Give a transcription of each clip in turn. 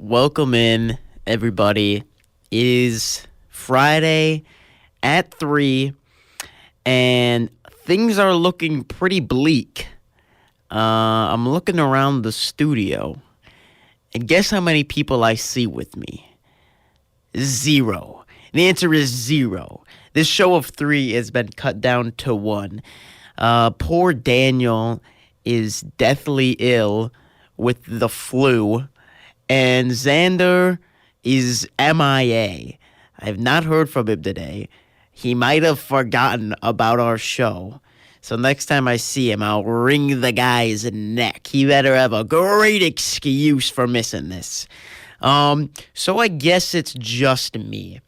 Welcome in, everybody. It is Friday at 3, and things are looking pretty bleak. I'm looking around the studio, and guess how many people I see with me? 0. The answer is 0. This show of 3 has been cut down to 1. Poor Daniel is deathly ill with the flu, and Xander is MIA. I have not heard from him today. He might have forgotten about our show. So next time I see him, I'll wring the guy's neck. He better have a great excuse for missing this. So I guess it's just me.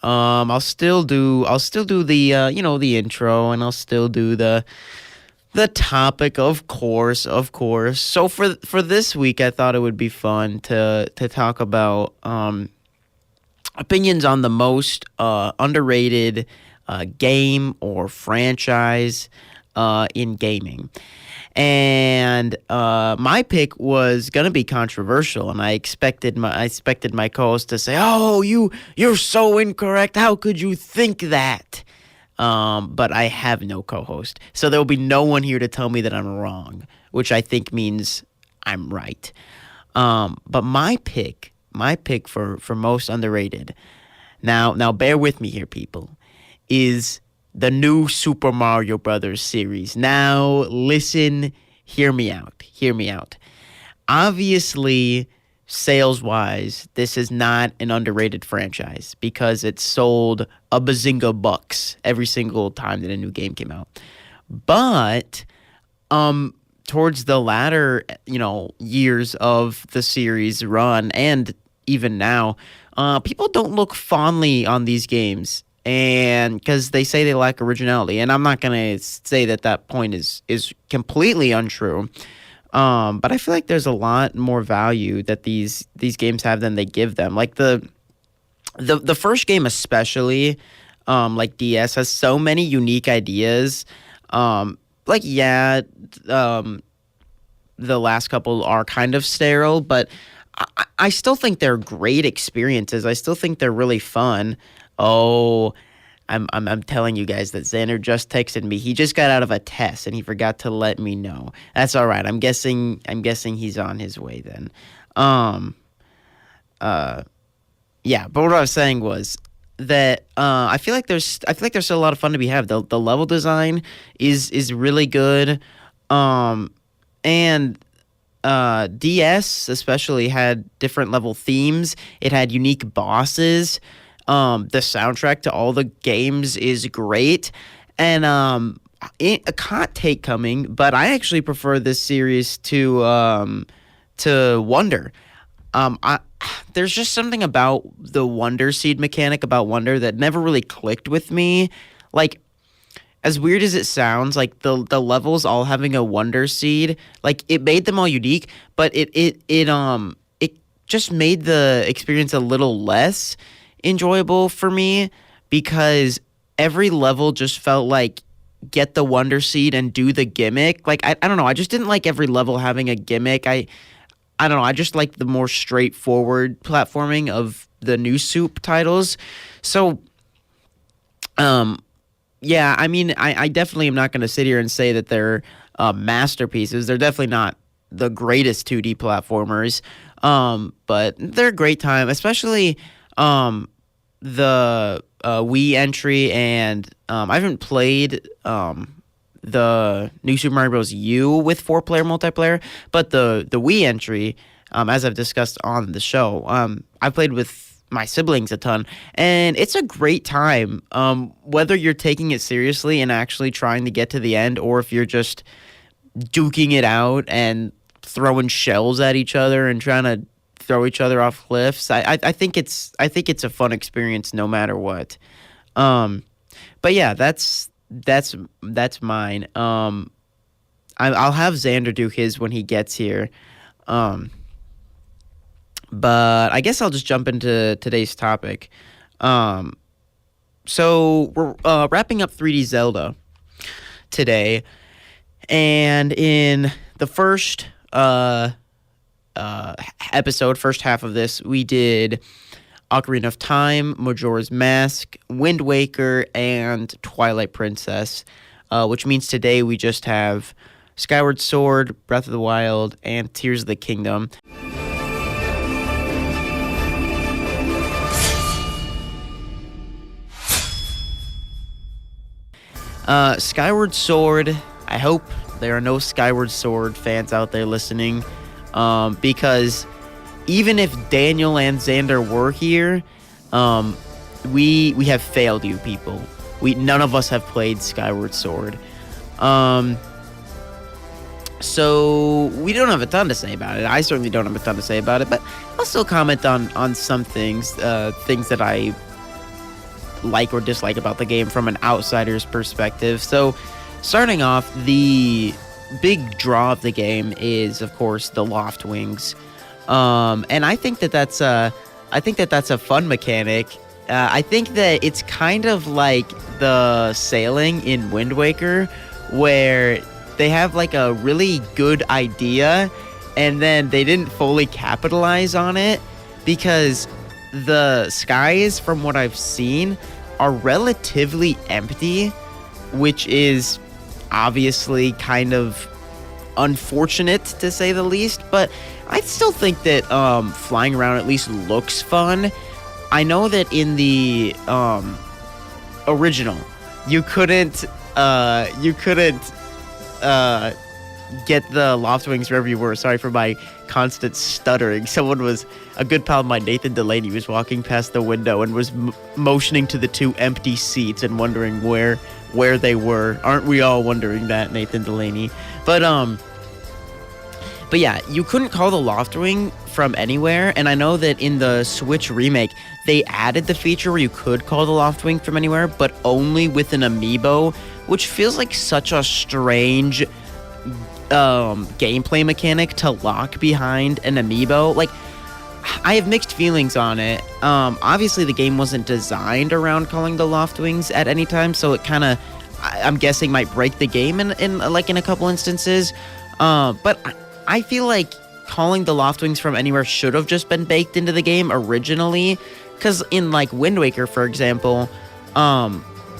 I'll still do the the intro, and I'll still do the topic, of course. So for this week, I thought it would be fun to talk about opinions on the most underrated game or franchise in gaming. And my pick was gonna be controversial, and I expected my co-host to say, "Oh, you're so incorrect. How could you think that?" But I have no co-host, so there will be no one here to tell me that I'm wrong, which I think means I'm right. But my pick for most underrated, now bear with me here, people, is the new Super Mario Brothers series. Now listen, hear me out. Obviously, sales-wise, this is not an underrated franchise because it sold a bazinga bucks every single time that a new game came out. But towards the latter, years of the series run, and even now, people don't look fondly on these games, and because they say they lack originality. And I'm not gonna say that point is completely untrue. But I feel like there's a lot more value that these games have than they give them. Like the first game especially, like DS, has so many unique ideas. The last couple are kind of sterile, but I still think they're great experiences. I still think they're really fun. Oh, I'm telling you guys that Xander just texted me. He just got out of a test and he forgot to let me know. That's all right. I'm guessing he's on his way then. Yeah, but what I was saying was that I feel like there's still a lot of fun to be had. The level design is really good. And DS especially had different level themes. It had unique bosses. The soundtrack to all the games is great, and a hot take coming, but I actually prefer this series to Wonder. There's just something about the Wonder Seed mechanic about Wonder that never really clicked with me. Like, as weird as it sounds, like the levels all having a Wonder Seed, like it made them all unique, but it just made the experience a little less enjoyable for me, because every level just felt like get the Wonder Seed and do the gimmick. Like I don't know, I just didn't like every level having a gimmick. I don't know, I just like the more straightforward platforming of the new Soup titles. So yeah, I mean, I definitely am not going to sit here and say that they're masterpieces. They're definitely not the greatest 2D platformers, but they're a great time, especially the Wii entry, and I haven't played the new Super Mario Bros. U with 4-player multiplayer, but the Wii entry, as I've discussed on the show, I played with my siblings a ton, and it's a great time, whether you're taking it seriously and actually trying to get to the end, or if you're just duking it out and throwing shells at each other and trying to throw each other off cliffs. I think it's a fun experience no matter what. But yeah, that's mine. I'll have Xander do his when he gets here. But I guess I'll just jump into today's topic. So we're wrapping up 3D Zelda today, and in the first episode, first half of this, we did Ocarina of Time, Majora's Mask, Wind Waker, and Twilight Princess, which means today we just have Skyward Sword, Breath of the Wild, and Tears of the Kingdom. Skyward Sword, I hope there are no Skyward Sword fans out there listening, because even if Daniel and Xander were here, we have failed you people. None of us have played Skyward Sword. So we don't have a ton to say about it. I certainly don't have a ton to say about it, but I'll still comment on some things, things that I like or dislike about the game from an outsider's perspective. So starting off, the big draw of the game is, of course, the Loftwings. And I think that's a fun mechanic. I think that it's kind of like the sailing in Wind Waker, where they have like a really good idea and then they didn't fully capitalize on it, because the skies, from what I've seen, are relatively empty, which is obviously kind of unfortunate to say the least, but I still think that flying around at least looks fun. I know that in the original, you couldn't get the Loftwings wherever you were. Sorry for my constant stuttering. A good pal of mine, Nathan Delaney, was walking past the window and was motioning to the two empty seats and wondering where they were. Aren't we all wondering that, Nathan Delaney? But yeah, you couldn't call the Loftwing from anywhere, and I know that in the Switch remake, they added the feature where you could call the Loftwing from anywhere, but only with an amiibo, which feels like such a strange gameplay mechanic to lock behind an amiibo. Like, I have mixed feelings on it. Obviously, the game wasn't designed around calling the Loftwings at any time, so it kind of, I'm guessing, might break the game in a couple instances. But I feel like calling the Loftwings from anywhere should have just been baked into the game originally, because in like Wind Waker, for example,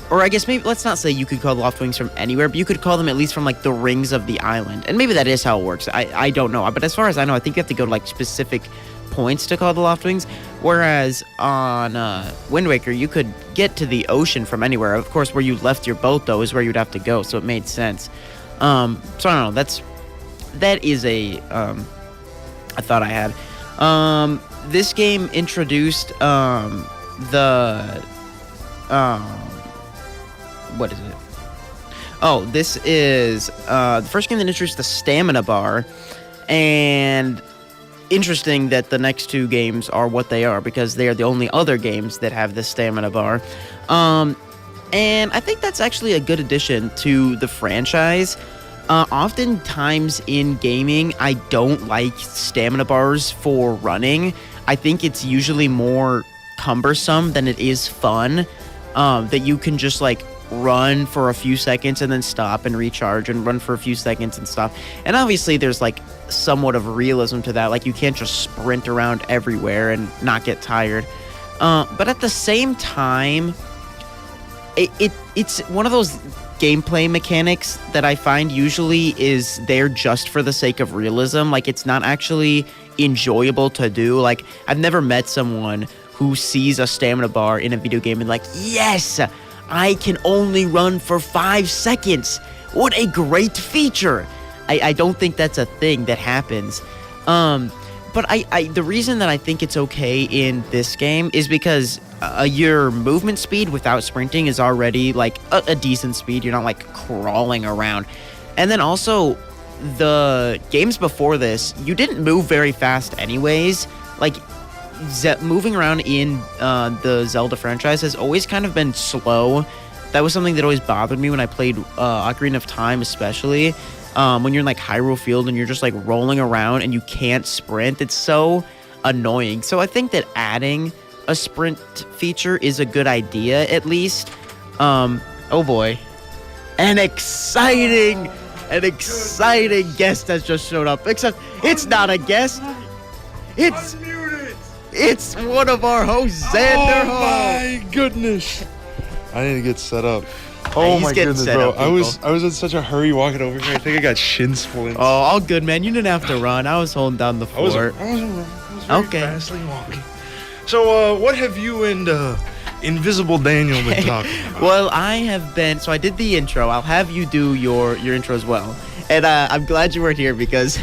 or I guess maybe, let's not say you could call the Loftwings from anywhere, but you could call them at least from like the rings of the island, and maybe that is how it works. I don't know, but as far as I know, I think you have to go to like specific points to call the Loftwings, whereas on Wind Waker, you could get to the ocean from anywhere. Of course, where you left your boat, though, is where you'd have to go, so it made sense. So I don't know, that is a thought I had. This game introduced what is it? Oh, this is the first game that introduced the stamina bar, and interesting that the next two games are what they are, because they are the only other games that have the stamina bar. And I think that's actually a good addition to the franchise. Oftentimes in gaming, I don't like stamina bars for running. I think it's usually more cumbersome than it is fun, that you can just like run for a few seconds and then stop and recharge, and run for a few seconds and stop. And obviously there's like somewhat of realism to that. Like, you can't just sprint around everywhere and not get tired. But at the same time, it's one of those gameplay mechanics that I find usually is there just for the sake of realism. Like, it's not actually enjoyable to do. Like, I've never met someone who sees a stamina bar in a video game and like, yes, I can only run for 5 seconds. What a great feature. I don't think that's a thing that happens. But the reason that I think it's okay in this game is because your movement speed without sprinting is already like a decent speed. You're not like crawling around. And then also, the games before this, you didn't move very fast anyways. Like, moving around in the Zelda franchise has always kind of been slow. That was something that always bothered me when I played Ocarina of Time, especially. When you're in like Hyrule Field and you're just like rolling around and you can't sprint, it's so annoying. So I think that adding a sprint feature is a good idea, at least. Oh boy, an exciting guest has just showed up. Except it's not a guest, It's Unmute it. it's one of our hosts, Xander Oh Hall. my goodness! I need to get set up. Oh He's my getting goodness, set bro! up, I was in such a hurry walking over here. I think I got shin splints. Oh, all good, man. You didn't have to run. I was holding down the I was fort. very Okay. fastly walking. So, what have you and Invisible Daniel been talking about? Well, I have been. So I did the intro. I'll have you do your intro as well. And I'm glad you weren't here because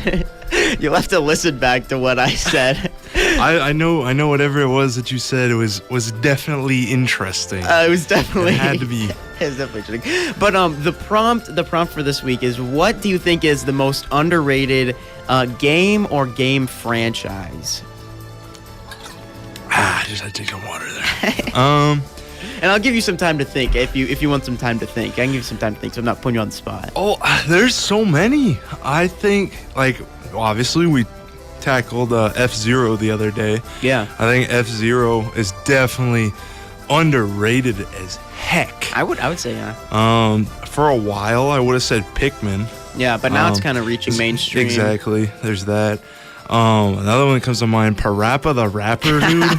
you'll have to listen back to what I said. I know whatever it was that you said was definitely interesting. It was definitely It had to be. It was definitely interesting. But the prompt for this week is, what do you think is the most underrated game or game franchise? I just had to take some water there. And I'll give you some time to think if you want some time to think. I can give you some time to think, so I'm not putting you on the spot. Oh, there's so many. I think, obviously we tackled F-Zero the other day. Yeah. I think F-Zero is definitely underrated as heck. I would say yeah. For a while, I would have said Pikmin. Yeah, but now it's kind of reaching mainstream. Exactly. There's that. Another one that comes to mind, Parappa the Rapper, dude.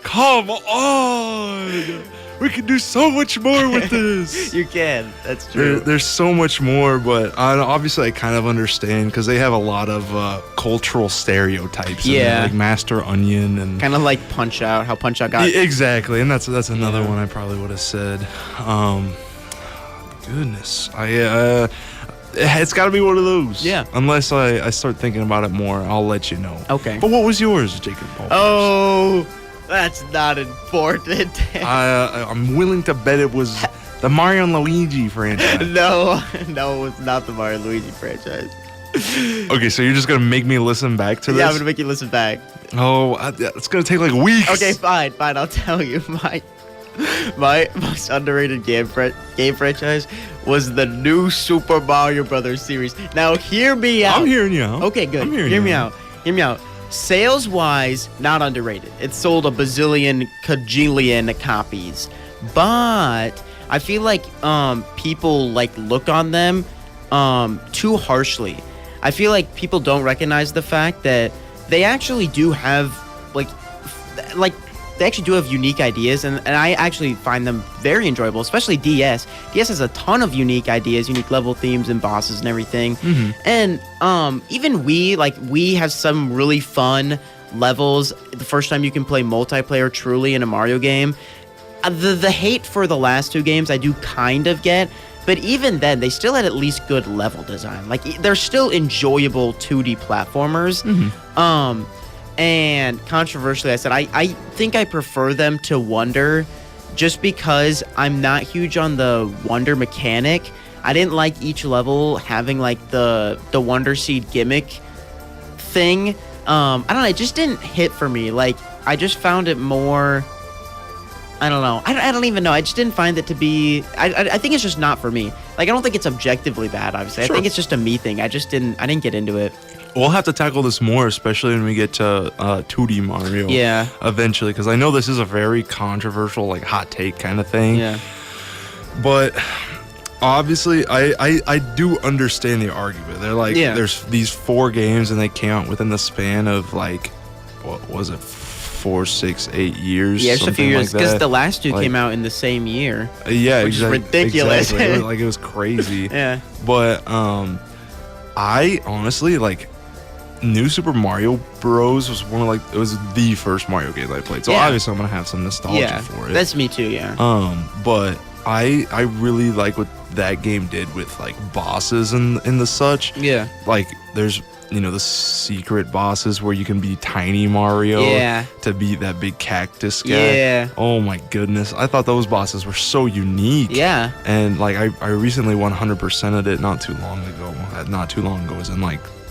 Come on! We can do so much more with this. You can. That's true. There's so much more, but obviously I kind of understand because they have a lot of cultural stereotypes. in there, like Master Onion and kind of like Punch Out. How Punch Out got exactly, and that's another one I probably would have said. Goodness, it's got to be one of those. Yeah. Unless I start thinking about it more, I'll let you know. Okay. But what was yours, Jacob Paul? Oh, that's not important. I'm willing to bet it was the Mario and Luigi franchise. No, it's not the Mario and Luigi franchise. Okay, so you're just gonna make me listen back to this? Yeah, I'm gonna make you listen back. Oh, it's gonna take like weeks. Okay, fine. I'll tell you. My most underrated game franchise was the new Super Mario Brothers series. Now, hear me out. I'm hearing you out. Okay, good. I'm hearing Hear you me out. out. Hear me out. Sales-wise, not underrated. It sold a bazillion, cajillion copies. But I feel like people look on them too harshly. I feel like people don't recognize the fact that they actually do have they actually do have unique ideas, and I actually find them very enjoyable, especially DS. DS has a ton of unique ideas, unique level themes and bosses and everything. Mm-hmm. And even Wii has some really fun levels the first time you can play multiplayer truly in a Mario game. The hate for the last two games I do kind of get, but even then, they still had at least good level design. They're still enjoyable 2D platformers. Mm-hmm. And controversially, I said I think I prefer them to Wonder, just because I'm not huge on the Wonder mechanic. I didn't like each level having the Wonder Seed gimmick thing. I don't know. It just didn't hit for me. I just found it more. I don't know. I don't even know. I just didn't find it to be. I think it's just not for me. I don't think it's objectively bad. Obviously, Sure. I think it's just a me thing. I didn't get into it. We'll have to tackle this more, especially when we get to 2D Mario. Yeah. Eventually, because I know this is a very controversial, hot take kind of thing. Yeah. But obviously, I do understand the argument. They're there's these 4 games, and they came out within the span of what was it, 4, 6, 8 years? Yeah, just a few years, because the last two Like- came out in the same year. Yeah, which is ridiculous. Exactly. It was crazy. Yeah. But I honestly New Super Mario Bros. Was it was the first Mario game I played. So Yeah. obviously I'm gonna have some nostalgia for it. That's me too. Yeah. But I really like what that game did with bosses and the such. Yeah. There's the secret bosses where you can be tiny Mario to beat that big cactus guy. Yeah. Oh my goodness. I thought those bosses were so unique. Yeah. And I recently 100%ed it not too long ago. Not too long ago, as in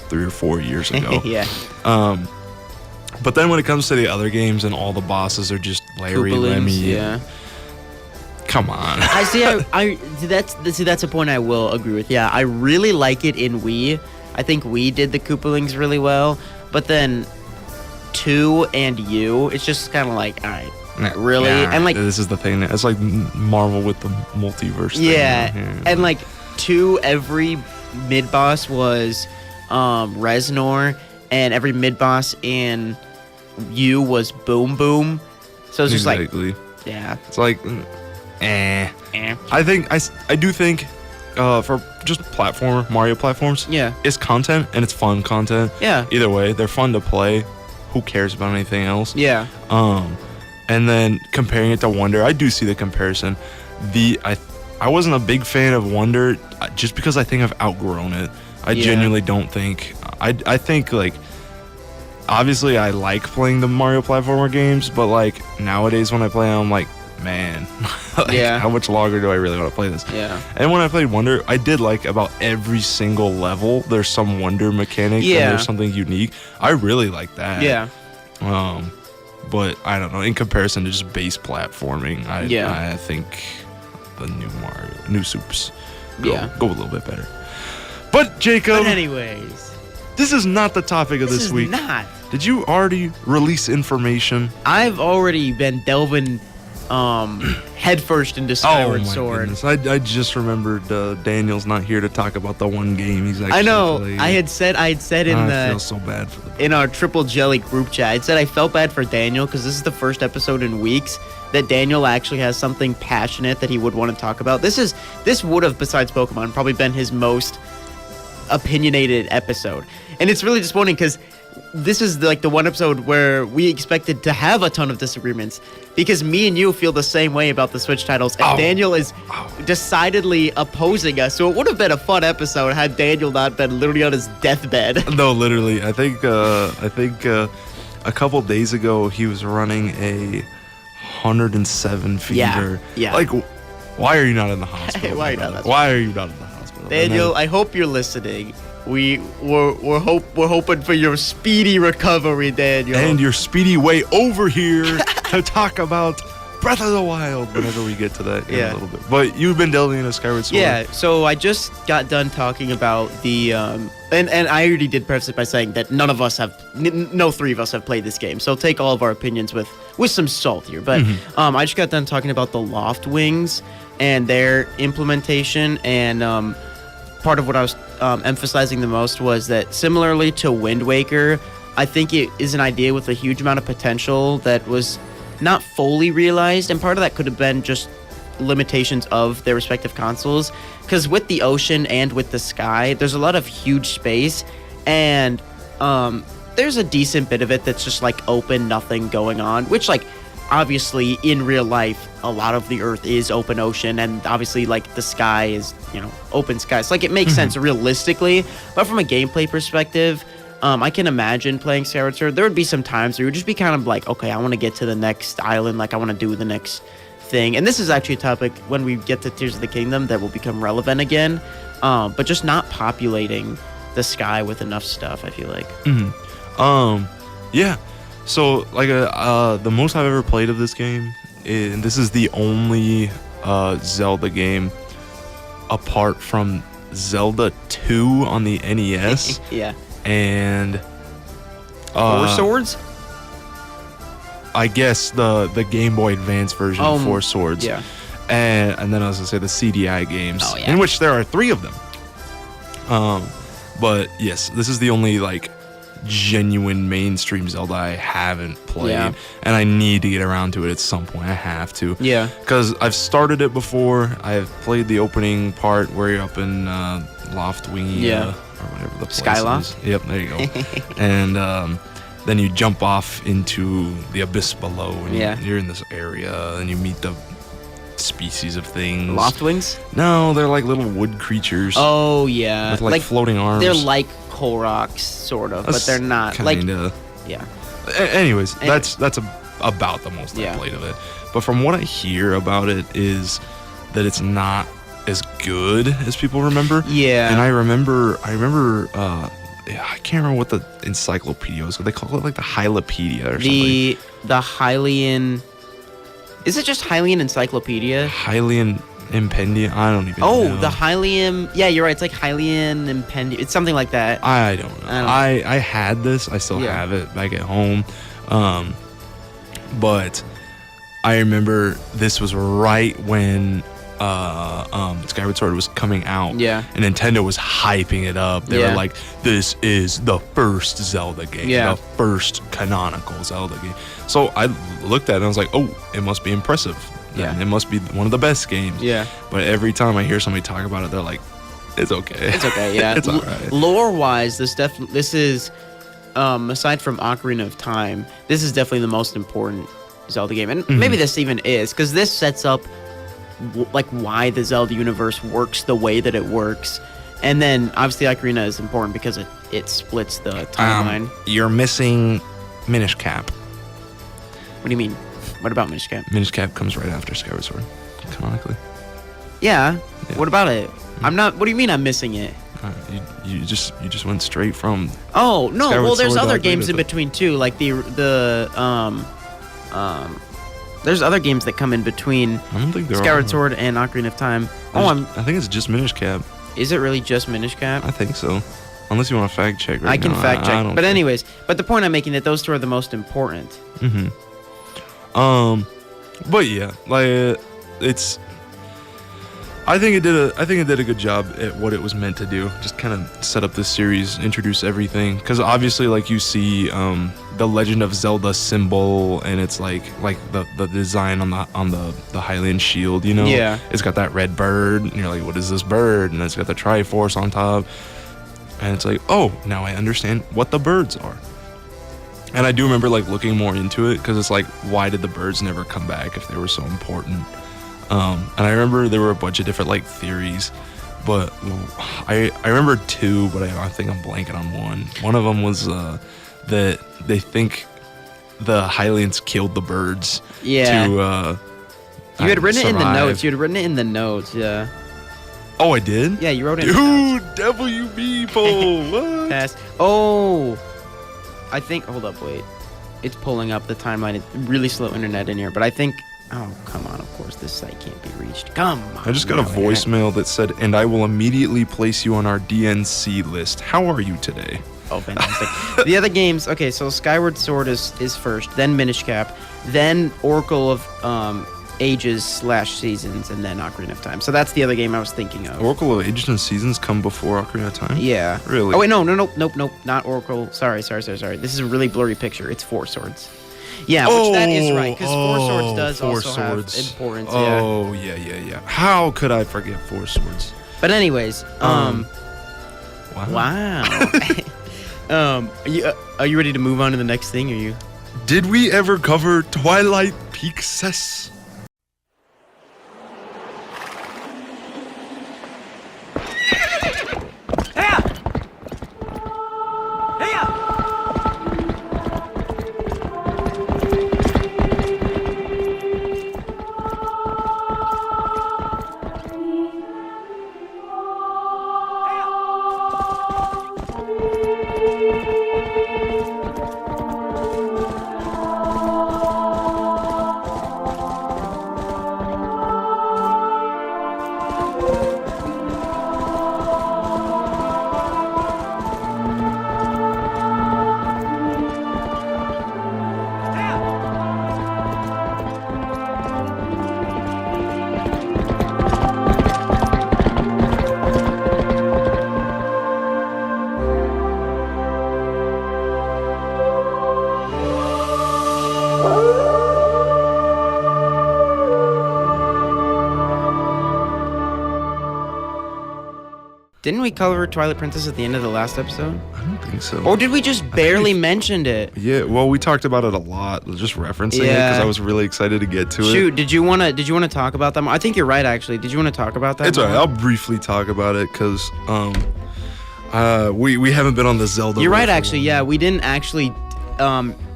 3 or 4 years ago. Yeah. But then when it comes to the other games and all the bosses are just Larry, Koopalings, Lemmy. Yeah. Come on. I see. That's a point I will agree with. Yeah, I really like it in Wii. I think Wii did the Koopalings really well, but then 2 and U, it's just kind of all right, really, and this is the thing. It's like Marvel with the multiverse. Yeah, thing. and 2, every mid boss was Reznor, and every mid boss in U was Boom Boom. So it's just exactly. Yeah. It's like, I do think, for just Mario platforms, Yeah. it's content and it's fun content. Yeah. Either way, they're fun to play. Who cares about anything else? Yeah. And then comparing it to Wonder, I do see the comparison. I wasn't a big fan of Wonder just because I think I've outgrown it. I genuinely don't think. I think, like, obviously I like playing the Mario platformer games, but like nowadays when I play them, I'm like, man, how much longer do I really want to play this? Yeah. And when I played Wonder, I did like about every single level there's some Wonder mechanic and there's something unique. I really like that. Yeah. But I don't know, in comparison to just base platforming, I think the new Soups go a little bit better. But Jacob, anyways, this is not the topic of this week. Not. Did you already release information? I've already been delving headfirst into Skyward Sword. Goodness. I just remembered Daniel's not here to talk about the one game he's actually I know. played. I had said I feel so bad for in our Triple Jelly group chat. I said I felt bad for Daniel because this is the first episode in weeks that Daniel actually has something passionate that he would want to talk about. This would have, besides Pokemon, probably been his most opinionated episode. And it's really disappointing because this is like the one episode where we expected to have a ton of disagreements because me and you feel the same way about the Switch titles, and Daniel is decidedly opposing us. So it would have been a fun episode had Daniel not been literally on his deathbed. No, literally. I think a couple days ago he was running a 107 fever. Yeah. Like, why are you not in the hospital? Why are you not in the hospital? Daniel, I hope you're listening. We're hoping for your speedy recovery, Daniel. And your speedy way over here to talk about Breath of the Wild whenever we get to that in a little bit. But you've been delving into Skyward Sword. Yeah, so I just got done talking about the and I already did preface it by saying that no three of us have played this game. So take all of our opinions with some salt here. But I just got done talking about the Loftwings and their implementation, and part of what I was emphasizing the most was that similarly to Wind Waker, I think it is an idea with a huge amount of potential that was not fully realized, and part of that could have been just limitations of their respective consoles, because with the ocean and with the sky, there's a lot of huge space, and there's a decent bit of it that's just like open, nothing going on, which, like, obviously in real life a lot of the earth is open ocean, and obviously like the sky is, open sky. So like it makes sense realistically, but from a gameplay perspective, I can imagine playing Skyward Sword. There would be some times where you would just be kind of like, okay, I want to get to the next island, like I want to do the next thing. And this is actually a topic when we get to Tears of the Kingdom that will become relevant again, but just not populating the sky with enough stuff, I feel like. Yeah. So, like, the most I've ever played of this game, and this is the only Zelda game apart from Zelda 2 on the NES. Yeah. And Four Swords? I guess the Game Boy Advance version of Four Swords. Yeah. And then I was going to say the CDI games, in which there are 3 of them. But, yes, this is the only, like, genuine mainstream Zelda I haven't played, and I need to get around to it at some point. I have to, because I've started it before. I've played the opening part where you're up in Loftwings, or whatever the place Skyloft. is. Yep, there you go. And then you jump off into the abyss below, and you're in this area, and you meet the species of things. Loftwings? No, they're like little wood creatures. Oh yeah, with like floating arms. They're like Koroks, sort of, but they're not. Kinda. Yeah. Anyways, that's about the most I played of it. But from what I hear about it is that it's not as good as people remember. Yeah. And I remember I can't remember what the encyclopedia was. They call it like the Hylopedia or something. The Hylian. Is it just Hylian Encyclopedia? Hylian Impendium? I don't even know. The Hylian. Yeah, you're right. It's like Hylian Impendium. It's something like that. I don't know. I had this. I still have it back at home. But I remember this was right when Skyward Sword was coming out, Yeah. and Nintendo was hyping it up. They were like, "This is the first Zelda game, the first canonical Zelda game." So I looked at it and I was like, "Oh, it must be impressive. Yeah, it must be one of the best games." Yeah. But every time I hear somebody talk about it, they're like, "It's okay. It's okay." Yeah. It's alright. Lore-wise, this is aside from Ocarina of Time, this is definitely the most important Zelda game, and maybe this even is because this sets up like why the Zelda universe works the way that it works. And then obviously Ocarina is important because it splits the timeline. You're missing Minish Cap. What do you mean? What about Minish Cap? Minish Cap comes right after Skyward Sword, canonically. Yeah. What about it? I'm not. What do you mean I'm missing it? You just went straight from. Oh no! Skyward well, there's Sword other to games Ocarina in between too, like there's other games that come in between I don't think there Skyward are. Sword and Ocarina of Time. I think it's just Minish Cap. Is it really just Minish Cap? I think so. Unless you want to fact check right now. I can fact check. I don't But think. anyways, the point I'm making that those two are the most important. But yeah, like it's. I think it did a good job at what it was meant to do. Just kind of set up this series, introduce everything. Because obviously, like you see, the Legend of Zelda symbol, and it's like the design on the Hylian shield. You know, Yeah. It's got that red bird, and you're like, what is this bird? And it's got the Triforce on top, and it's like, oh, now I understand what the birds are. And I do remember like looking more into it because it's like, why did the birds never come back if they were so important? And I remember there were a bunch of different like theories, but I remember two, but I think I'm blanking on one. One of them was that they think the Hylians killed the birds. Yeah. To You had written it in the survive. notes. You had written it in the notes. Yeah. Oh, I did. Yeah, you wrote it. In the notes. Dude, WB Pole. What? Pass. Oh, I think. Hold up, wait. It's pulling up the timeline. It's really slow internet in here, but I think. Oh, come on. Of course, this site can't be reached. Come on. I just got a voicemail that said, "And I will immediately place you on our DNC list. How are you today?" Oh, fantastic. The other games. Okay, so Skyward Sword is first, then Minish Cap, then Oracle of Ages / Seasons, and then Ocarina of Time. So that's the other game I was thinking of. Oracle of Ages and Seasons come before Ocarina of Time? Yeah. Really? Oh wait, nope, not Oracle. Sorry. This is a really blurry picture. It's Four Swords. Yeah, which that is right, because Four Swords does Four also Swords. have importance. Oh, yeah. How could I forget Four Swords? But anyways, Wow. Are you ready to move on to the next thing? Are you? Did we ever cover Twilight Princess? Didn't we cover Twilight Princess at the end of the last episode? I don't think so. Or did we just barely mention it? Yeah, well, we talked about it a lot, just referencing it Yeah. because I was really excited to get to it. Shoot, did you wanna talk about that? I think you're right, actually. Did you want to talk about that? It's alright. I'll briefly talk about it because we haven't been on the Zelda. You're roll right, for a actually. while. Yeah, we didn't actually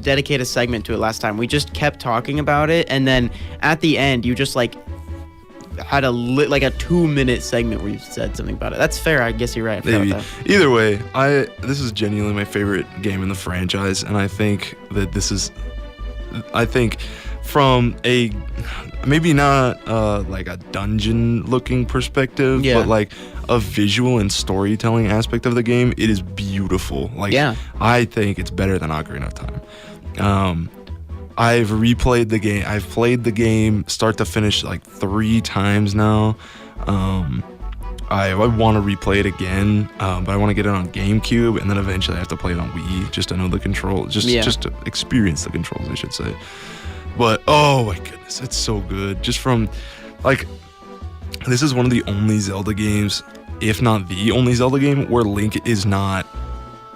dedicate a segment to it last time. We just kept talking about it, and then at the end, you just like had a 2-minute segment where you said something about it. That's fair. I guess you're right. I forgot Maybe. about that. Either way, this is genuinely my favorite game in the franchise, and I think that from a maybe not like a dungeon looking perspective, Yeah. but like a visual and storytelling aspect of the game, it is beautiful. Like, Yeah. I think it's better than Ocarina of Time. I've replayed the game. I've played the game start to finish like 3 times now. I want to replay it again, but I want to get it on GameCube, and then eventually I have to play it on Wii just to know the controls, just to experience the controls, I should say. But oh my goodness, it's so good. Just from like, this is one of the only Zelda games, if not the only Zelda game, where Link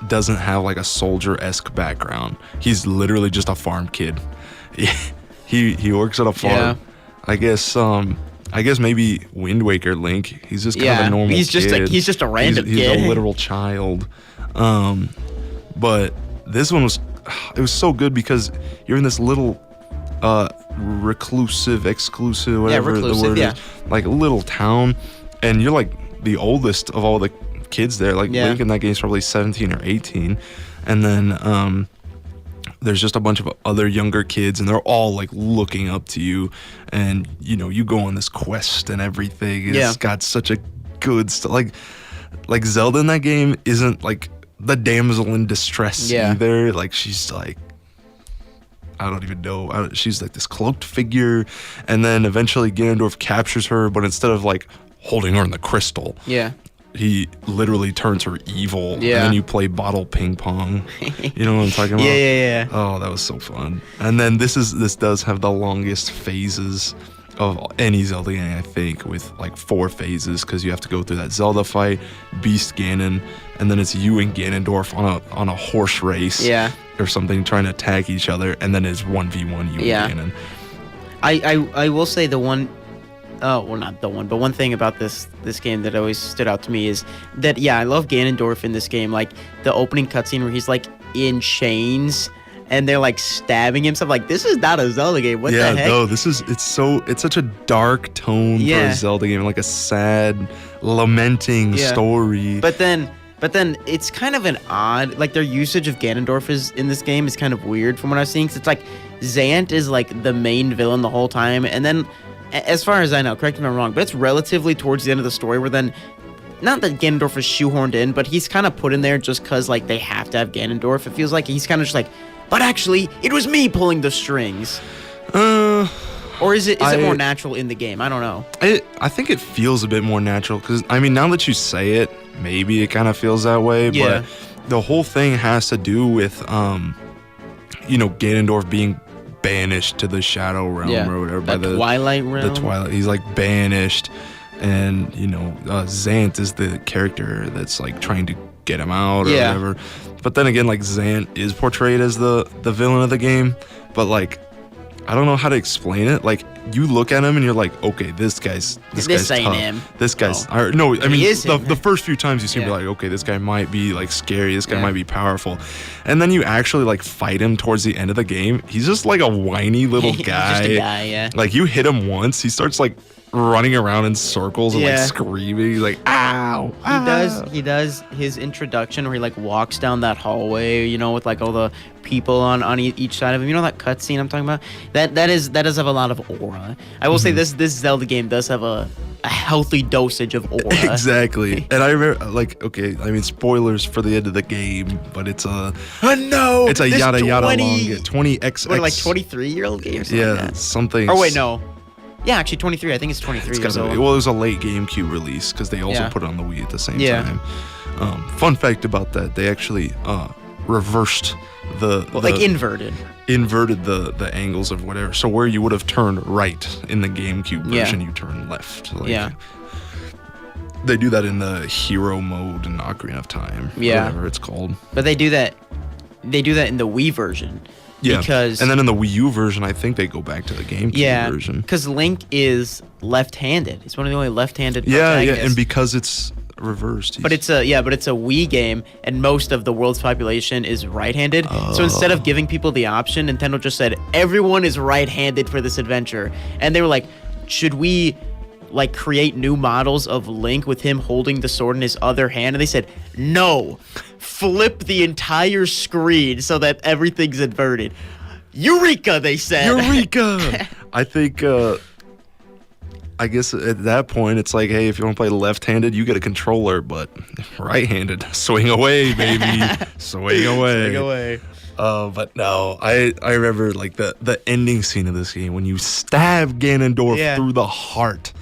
doesn't have like a soldier-esque background. He's literally just a farm kid. He works at a farm. Yeah. I guess maybe Wind Waker Link. He's just kind of a normal kid. He's just a random kid. He's a literal child. But this one was so good because you're in this little exclusive, whatever the word is, like a little town, and you're like the oldest of all the kids there. Like Link in that game is probably 17 or 18, and then there's just a bunch of other younger kids, and they're all like looking up to you, and you go on this quest and everything. It's got such a good like Zelda in that game isn't like the damsel in distress either. Like she's like, I don't even know. She's like this cloaked figure, and then eventually Ganondorf captures her, but instead of like holding her in the crystal, he literally turns her evil, and then you play bottle ping pong. You know what I'm talking about? Yeah. Oh, that was so fun. And then this does have the longest phases of any Zelda game, I think, with like 4 phases, because you have to go through that Zelda fight, Beast Ganon, and then it's you and Ganondorf on a horse race, or something, trying to attack each other, and then it's 1v1 you and Ganon. I will say the one. Oh, well, not the one, but one thing about this game that always stood out to me is that, I love Ganondorf in this game. Like, the opening cutscene where he's, like, in chains, and they're, like, stabbing him. So I'm like, this is not a Zelda game. What the heck? Yeah, no, it's such a dark tone for a Zelda game, like a sad, lamenting story. But then it's kind of an odd, like, their usage of Ganondorf in this game is kind of weird from what I've seen. 'Cause it's like, Zant is, like, the main villain the whole time, and then, as far as I know, correct me if I'm wrong, but it's relatively towards the end of the story where then, not that Ganondorf is shoehorned in, but he's kind of put in there just because, like, they have to have Ganondorf. It feels like he's kind of just like, but actually, it was me pulling the strings. Or is it more natural in the game? I don't know. I think it feels a bit more natural, because, I mean, now that you say it, maybe it kind of feels that way, but the whole thing has to do with, Ganondorf being banished to the Shadow Realm or whatever, by the Twilight Realm. The Twilight, he's like banished, and Zant is the character that's like trying to get him out or whatever. But then again, like, Zant is portrayed as the villain of the game, but like, I don't know how to explain it. Like, you look at him and you're like, okay, this guy's ain't tough. Him. This guy's the first few times you see him, be like, okay, this guy might be like scary, this guy might be powerful. And then you actually like fight him towards the end of the game. He's just like a whiny little guy. Just a guy, Like, you hit him once, he starts like running around in circles and like screaming. He's like, ow. He does his introduction where he like walks down that hallway, with like all the people on each side of him. You know that cutscene I'm talking about? That does have a lot of aura. I will say this Zelda game does have a healthy dosage of aura. Exactly. And I remember, like, okay, I mean, spoilers for the end of the game, but it's a it's a yada long 20x. What, like 23-year-old game? Something. Oh wait, no. Yeah, actually 23. I think it's 23 years old. Well, it was a late GameCube release because they also put it on the Wii at the same time. Fun fact about that, they actually reversed inverted the angles of whatever. So where you would have turned right in the GameCube version, you turn left. Like, they do that in the hero mode in Ocarina of Time. Whatever it's called. But they do that in the Wii version. Yeah, because, and then in the Wii U version, I think they go back to the GameCube version. Because Link is left-handed. He's one of the only left-handed protagonists. And because it's reversed. But it's a Wii game, and most of the world's population is right-handed. So instead of giving people the option, Nintendo just said, everyone is right-handed for this adventure. And they were like, should we like create new models of Link with him holding the sword in his other hand? And they said, no, flip the entire screen so that everything's inverted. Eureka, they said. Eureka! I think, I guess at that point, it's like, hey, if you want to play left-handed, you get a controller, but right-handed, swing away, baby. Swing away. Swing away. But no, I remember like the ending scene of this game when you stab Ganondorf through the heart.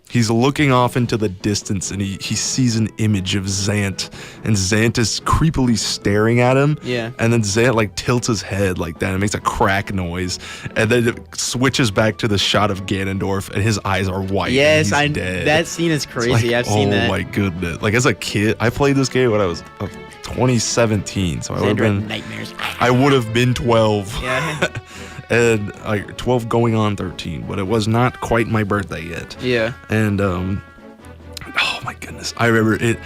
He's looking off into the distance and he sees an image of Zant, and Zant is creepily staring at him. Yeah. And then Zant like tilts his head like that and makes a crack noise. And then it switches back to the shot of Ganondorf and his eyes are white. Yes, and he's dead. That scene is crazy. Like, I've seen that. Oh my goodness. Like as a kid, I played this game when I was 2017. So I would have been 12. Yeah. And 12 going on 13, but it was not quite my birthday yet. Yeah. And oh my goodness, I remember it.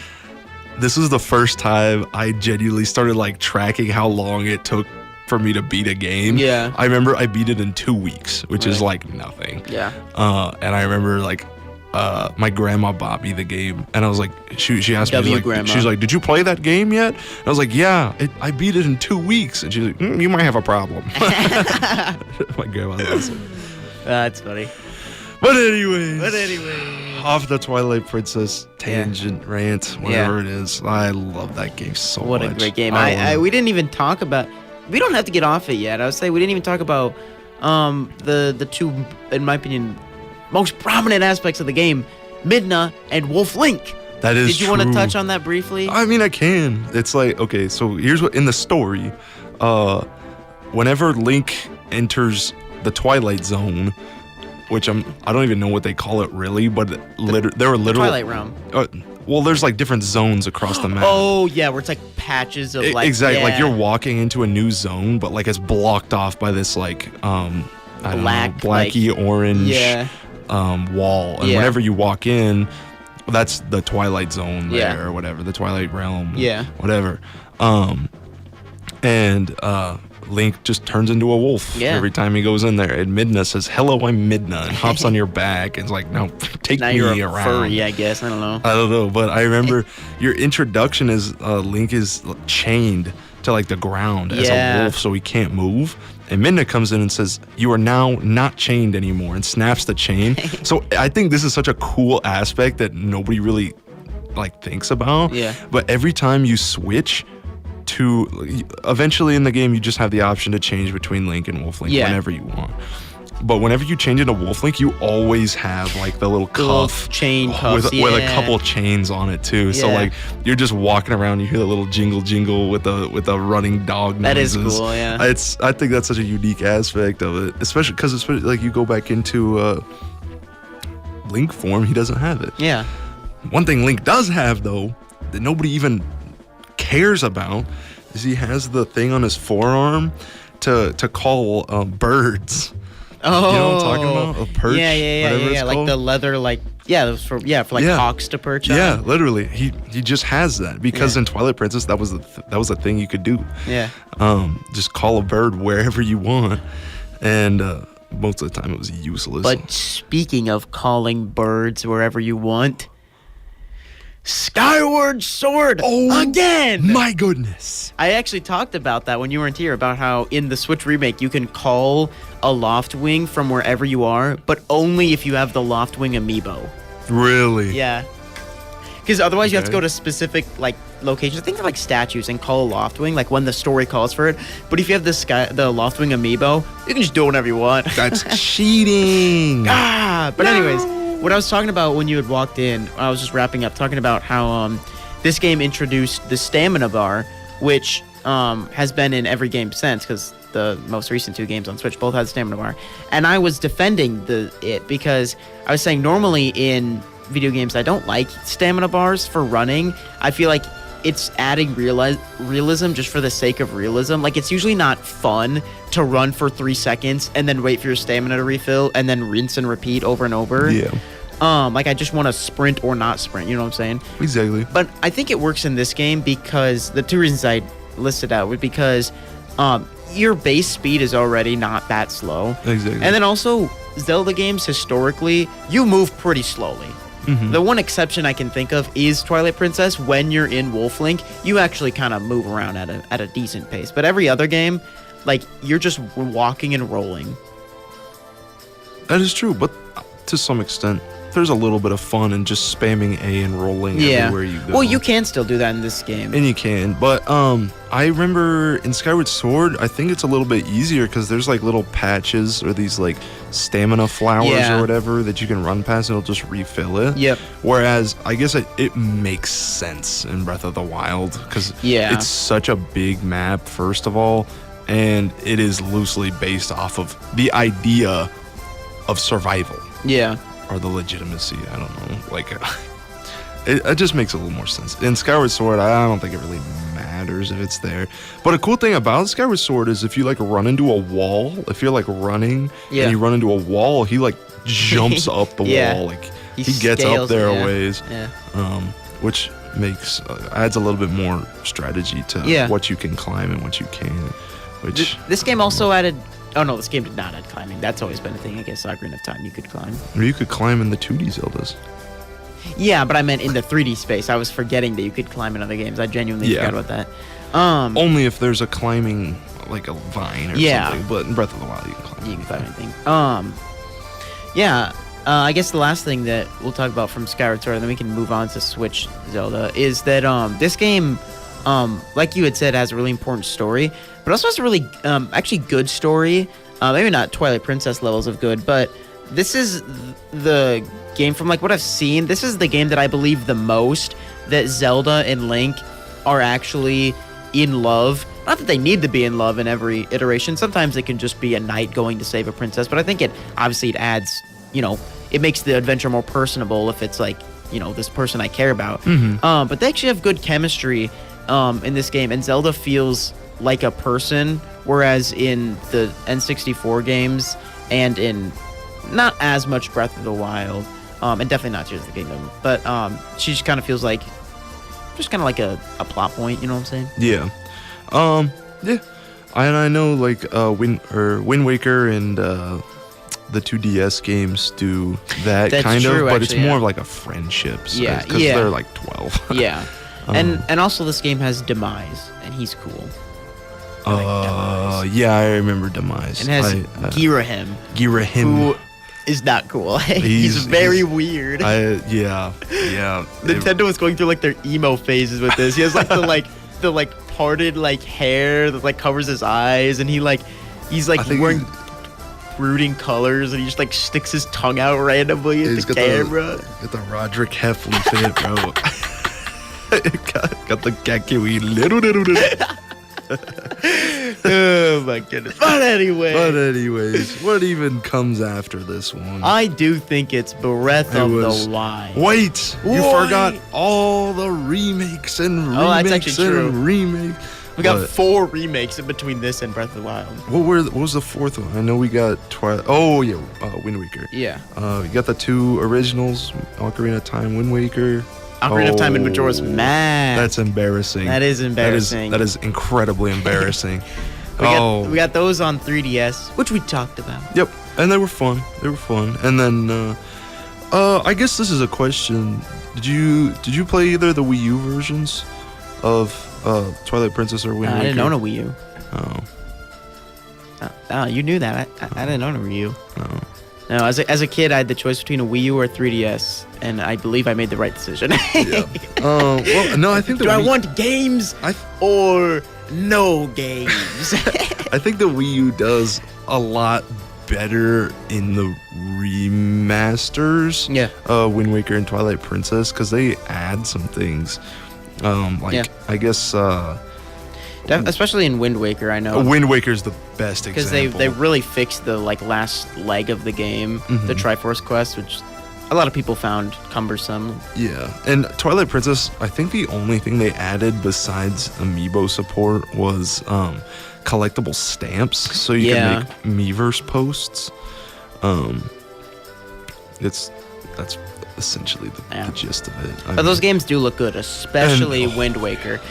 This was the first time I genuinely started like tracking how long it took for me to beat a game. Yeah. I remember I beat it in 2 weeks, which is like nothing. Yeah. And I remember like my grandma bought me the game, and I was like, she asked me, like, she's like, did you play that game yet? And I was like, yeah, I beat it in 2 weeks. And she's like, you might have a problem. My grandma was awesome. That's funny. But anyways, off the Twilight Princess tangent rant, whatever it is. I love that game so much. What a great game. We didn't even talk about, we don't have to get off it yet. I would say we didn't even talk about the two, in my opinion, most prominent aspects of the game, Midna and Wolf Link. That is Did you want to touch on that briefly? I mean, I can. It's like, okay, so here's what, in the story, whenever Link enters the Twilight Zone, which I don't even know what they call it really, but there were literal... Twilight Realm. Well, there's like different zones across the map. Oh, yeah, where it's like patches of like... Exactly, like you're walking into a new zone, but like it's blocked off by this like, blacky orange... wall, and whenever you walk in, that's the Twilight Zone there or whatever, the Twilight Realm, whatever. And Link just turns into a wolf every time he goes in there, and Midna says, "Hello, I'm Midna," and hops on your back and is like, "No, take now me you're a around." Furry, I guess. I don't know, but I remember your introduction is Link is chained to like the ground as a wolf, so he can't move. And Midna comes in and says, "You are now not chained anymore," and snaps the chain. So I think this is such a cool aspect that nobody really like thinks about. Yeah. But every time you switch to, eventually in the game, you just have the option to change between Link and Wolf Link whenever you want. But whenever you change into Wolf Link, you always have like the little cuff chain cuffs with a couple chains on it too. So like you're just walking around, you hear the little jingle with the running dog noises. That is cool, yeah. I think that's such a unique aspect of it, especially because like you go back into Link form, he doesn't have it. Yeah. One thing Link does have though that nobody even cares about is he has the thing on his forearm to call birds. Oh, you know what I'm talking about? A perch? Yeah. Like the leather, like for hawks to perch on. Yeah, literally. He just has that because in Twilight Princess that was a thing you could do. Yeah. Just call a bird wherever you want, and most of the time it was useless. But speaking of calling birds wherever you want, Skyward Sword again! My goodness. I actually talked about that when you weren't here, about how in the Switch remake you can call a Loftwing from wherever you are, but only if you have the Loftwing amiibo. Really? Yeah. Because otherwise you have to go to specific like locations. I think they're like statues and call a Loftwing, like when the story calls for it. But if you have the Loftwing amiibo, you can just do it whenever you want. That's cheating. But anyways, what I was talking about when you had walked in, I was just wrapping up, talking about how this game introduced the stamina bar, which has been in every game since, because the most recent 2 games on Switch both had stamina bar. And I was defending it because I was saying normally in video games I don't like stamina bars for running. I feel like it's adding realism just for the sake of realism. Like, it's usually not fun to run for 3 seconds and then wait for your stamina to refill and then rinse and repeat over and over. Yeah. Like, I just want to sprint or not sprint, you know what I'm saying? Exactly. But I think it works in this game because the 2 reasons I listed out were because your base speed is already not that slow. Exactly. And then also, Zelda games, historically, you move pretty slowly. Mm-hmm. The one exception I can think of is Twilight Princess. When you're in Wolf Link, you actually kind of move around at a decent pace. But every other game, like, you're just walking and rolling. That is true, but to some extent. there's a little bit of fun in just spamming A and rolling everywhere you go. Well, you can still do that in this game. And you can, but I remember in Skyward Sword, I think it's a little bit easier because there's like little patches or these like stamina flowers or whatever that you can run past and it'll just refill it. Yep. Whereas I guess it makes sense in Breath of the Wild because it's such a big map, first of all, and it is loosely based off of the idea of survival. Yeah. Or the legitimacy, I don't know. Like, it just makes a little more sense. In Skyward Sword, I don't think it really matters if it's there. But a cool thing about Skyward Sword is if you, like, run into a wall, if you're, like, running and you run into a wall, he, like, jumps up the wall. Like, he gets up there a ways. Yeah. Which makes, adds a little bit more strategy to what you can climb and what you can't. Which this game also added... Oh, no, this game did not add climbing. That's always been a thing. I guess Ocarina of Time, you could climb. Or you could climb in the 2D Zeldas. Yeah, but I meant in the 3D space. I was forgetting that you could climb in other games. I genuinely forgot about that. Only if there's a climbing, like a vine or something. But in Breath of the Wild, you can climb. You can climb anything. I guess the last thing that we'll talk about from Skyward Sword, and then we can move on to Switch Zelda, is that this game, like you had said, has a really important story, but also has a really actually good story. Maybe not Twilight Princess levels of good, but this is the game from like what I've seen. This is the game that I believe the most that Zelda and Link are actually in love. Not that they need to be in love in every iteration. Sometimes it can just be a knight going to save a princess, but I think it adds, it makes the adventure more personable if it's like, this person I care about. But they actually have good chemistry in this game, and Zelda feels like a person, whereas in the N64 games and in not as much Breath of the Wild, and definitely not Tears of the Kingdom, but she just kind of feels like a plot point, you know what I'm saying? Yeah. Yeah. And I know like Wind Waker and the 2DS games do that. That's kind true, of, but actually, it's more of like a friendship. So, because they're like 12. Yeah. And also this game has Demise, and he's cool. Yeah, I remember Demise. And it has Girahim. Who is not cool. He's very weird. Yeah. Nintendo was going through like their emo phases with this. He has like the parted like hair that like covers his eyes, and he's wearing brooding colors, and he just like sticks his tongue out randomly at the camera. Got the Roderick Heffley fit, bro. got the Kakui little. Oh my goodness. But anyways, what even comes after this one? I do think it's Breath of the Wild. Wait, you forgot all the remakes and remakes. Oh, that's actually true. Remakes. We got 4 remakes in between this and Breath of the Wild. What was the 4th one? I know we got Twilight. Oh yeah, Wind Waker. Yeah. We got the 2 originals: Ocarina of Time, Wind Waker. Ocarina of Time and Majora's Mask. That's embarrassing. That is embarrassing. That is incredibly embarrassing. We got those on 3DS, which we talked about. Yep, and they were fun. And then, I guess this is a question. Did you play either the Wii U versions of Twilight Princess or Wind Waker? I didn't own a Wii U. Oh. Oh, you knew that. I didn't own a Wii U. No. No, as a kid, I had the choice between a Wii U or a 3DS, and I believe I made the right decision. Yeah. Well, no, I think I want games or no games? I think the Wii U does a lot better in the remasters. Yeah. Wind Waker and Twilight Princess, because they add some things. I guess. Especially in Wind Waker, I know. Wind Waker's the best example. Because they really fixed the last leg of the game, the Triforce Quest, which a lot of people found cumbersome. Yeah, and Twilight Princess, I think the only thing they added besides amiibo support was collectible stamps, so you can make Miiverse posts. That's essentially the gist of it. But those games do look good, especially Wind Waker.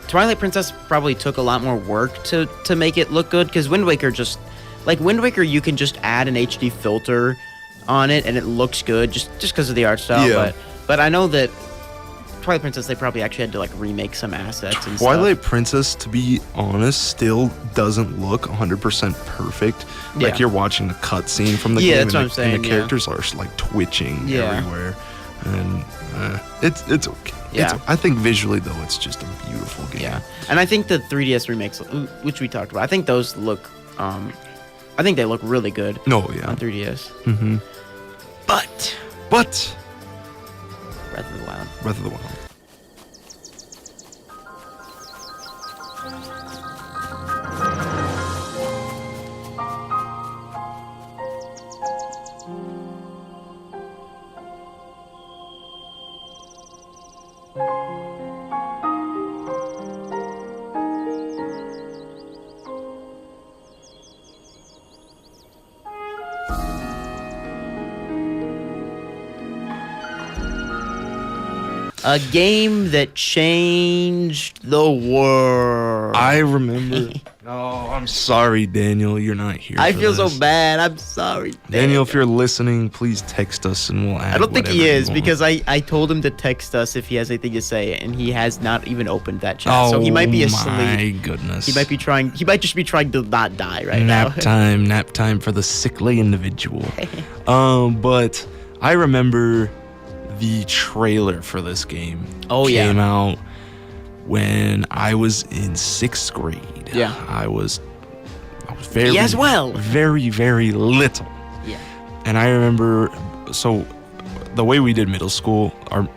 Twilight Princess probably took a lot more work to make it look good, because Wind Waker you can just add an HD filter on it and it looks good just because of the art style. Yeah. But I know that Twilight Princess, they probably actually had to like remake some assets and Twilight stuff. Princess, to be honest, still doesn't look 100% perfect. Yeah. Like you're watching the cutscene from the game, that's what I'm saying, and the characters are like twitching everywhere, and it's okay. Yeah. I think visually though, it's just a beautiful game. Yeah, and I think the 3DS remakes, which we talked about, I think those look, I think they look really good. No, yeah. On 3DS. Mm-hmm. But Breath Breath of the Wild. of the Wild. A game that changed the world. I remember. Oh, I'm sorry, Daniel. You're not here. I for feel this. so bad. I'm sorry. Daniel, if you're listening, please text us and we'll add. I don't think he whatever is you want. because I told him to text us if he has anything to say, and he has not even opened that chat. So he might be asleep. My goodness. He might be trying. He might just be trying to not die right now. Nap time for the sickly individual. But I remember the trailer for this game. Came out when I was in 6th grade. Yeah. I was very Me as well. very, very little. Yeah. And I remember, so the way we did middle school, our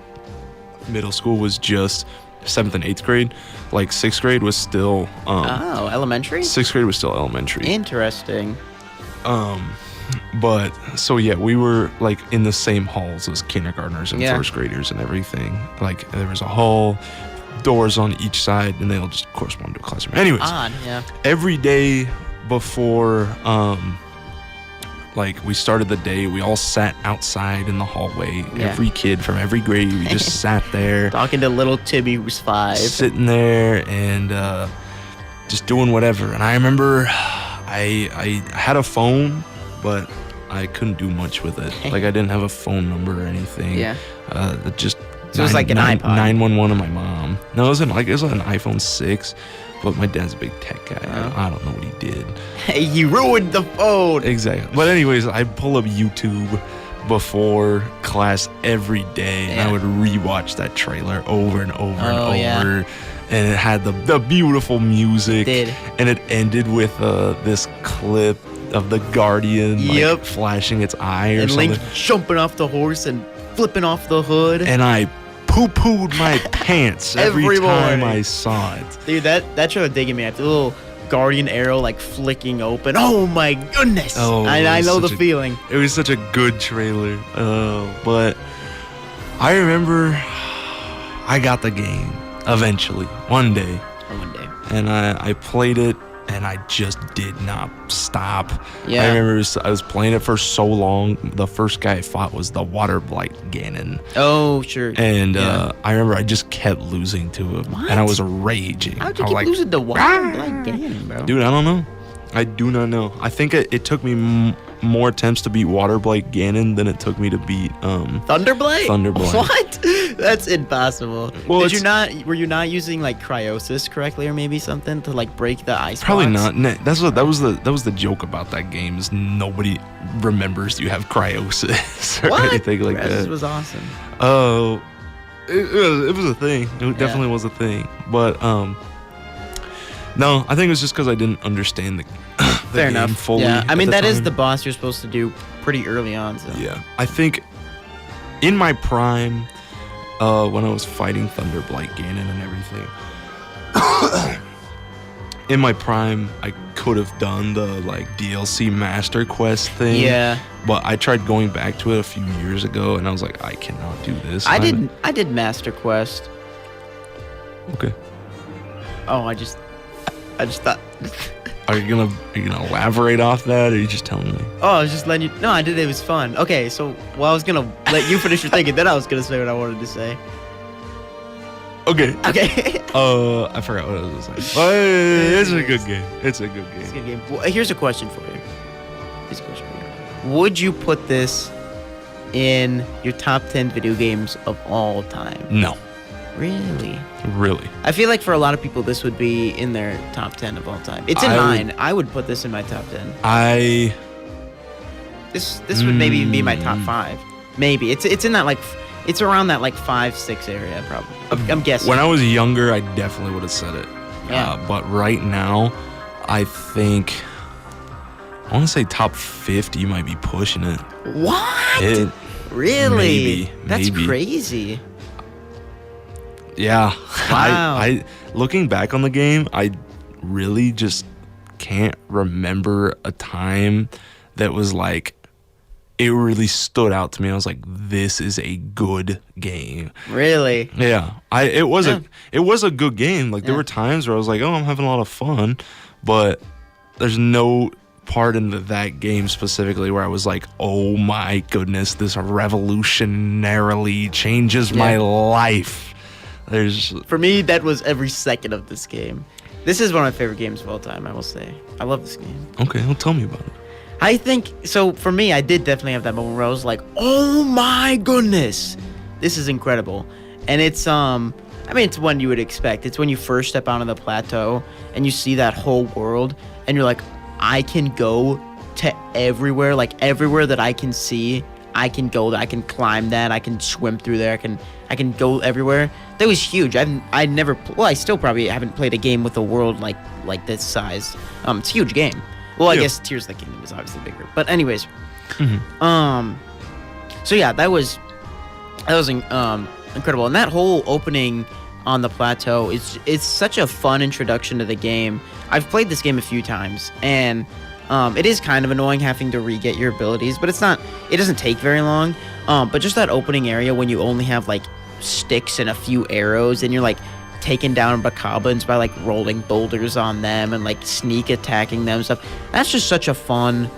middle school was just 7th and 8th grade. Like 6th grade was still Elementary? 6th grade was still elementary. Interesting. But so yeah, we were like in the same halls as kindergartners and Yeah. 1st graders and everything. Like there was a hall, doors on each side, and they all just correspond to a classroom. Anyways, Odd, yeah. every day before like we started the day, we all sat outside in the hallway. Yeah. Every kid from every grade, we just sat there Talking to little Timmy who's 5. sitting there and just doing whatever. And I remember I had a phone, but I couldn't do much with it. Like I didn't have a phone number or anything. Yeah. It just So it was like an iPod. 911 of my mom. No, it was an iPhone 6, but my dad's a big tech guy. I don't know what he did. Hey, you ruined the phone. Exactly. But anyways, I'd pull up YouTube before class every day, and I would rewatch that trailer over and over and over. Yeah. And it had the beautiful music. It did. And it ended with this clip of the Guardian like, flashing its eye or and something. Link jumping off the horse and flipping off the hood. And I poo-pooed my pants every time I saw it. Dude, that trailer did get me. After the little Guardian arrow like flicking open. Oh my goodness! Oh, I know the feeling. It was such a good trailer. But I remember I got the game eventually one day. One day. And I played it. And I just did not stop. Yeah. I remember I was playing it for so long. The first guy I fought was the Water Blight Ganon. Oh, sure. And I remember I just kept losing to him. What? And I was raging. How'd you I was keep like, losing to Water Blight Ganon, bro? Dude, I don't know. I do not know. I think it took me more attempts to beat Water Blight Ganon than it took me to beat Thunderblight? Thunderblight. What? That's impossible. Well, were you not using like cryosis correctly or maybe something to like break the ice Probably blocks? not. That was the joke about that game is nobody remembers you have cryosis or anything like Cryosis that. was awesome. Oh, it was a thing. It definitely was a thing. But no, I think it was just because I didn't understand the Fair game enough. fully. Yeah, I at mean the that is time. the boss you're supposed to do pretty early on. So. Yeah, I think in my prime, when I was fighting Thunderblight Ganon and everything, in my prime, I could have done the like DLC Master Quest thing. Yeah. But I tried going back to it a few years ago, and I was like, I cannot do this. I did Master Quest. Okay. Oh, I just thought. Are you gonna elaborate off that, or are you just telling me? Oh, I was just letting you. No, I did. It was fun. Okay, so I was gonna let you finish your thing, and then I was gonna say what I wanted to say. Okay. Okay. I forgot what I was gonna say. But it's a good game. It's a good game. It's a good game. Well, here's a question for you. Would you put this in your top 10 video games of all time? No. Really? Really. I feel like for a lot of people, this would be in their top 10 of all time. It's in mine. I would put this in my top 10. This would maybe even be my top 5. Maybe. It's in that, like, it's around that, like, 5-6 area, probably. I'm guessing. When I was younger, I definitely would have said it. Yeah. But right now, I think, I want to say top 50 might be pushing it. What? Really? Maybe. That's crazy. Yeah. Wow. I looking back on the game, I really just can't remember a time that was like, it really stood out to me. I was like, this is a good game. Really? Yeah. It was a good game. Like, there were times where I was like, oh, I'm having a lot of fun, but there's no part in that game specifically where I was like, oh my goodness, this revolutionarily changes my life. For me, that was every second of this game. This is one of my favorite games of all time, I will say. I love this game. Okay, well, tell me about it. I think, so for me, I did definitely have that moment where I was like, oh my goodness, this is incredible. And it's, it's one you would expect. It's when you first step onto the plateau and you see that whole world and you're like, I can go to everywhere, like everywhere that I can see, I can go there, I can climb that, I can swim through there, I can go everywhere. That was huge. I still probably haven't played a game with a world like this size. It's a huge game. Well, I guess Tears of the Kingdom is obviously bigger. But anyways, so yeah, that was incredible. And that whole opening on the plateau it's such a fun introduction to the game. I've played this game a few times, and it is kind of annoying having to re-get your abilities, but it doesn't take very long. But just that opening area when you only have like sticks and a few arrows, and you're like taking down Bakabans by like rolling boulders on them and like sneak attacking them and stuff. That's just such a fun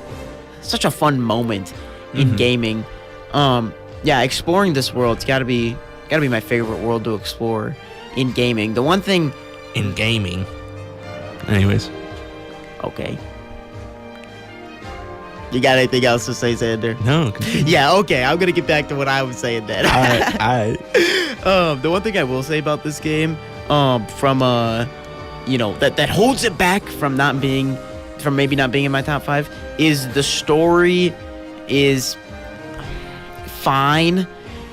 moment in gaming. Exploring this world, it's gotta be my favorite world to explore in gaming. The one thing in gaming. Anyways. Okay. You got anything else to say, Xander? No. Continue. Yeah, okay. I'm going to get back to what I was saying then. All right. The one thing I will say about this game, that holds it back from maybe not being in my top 5, is the story is fine.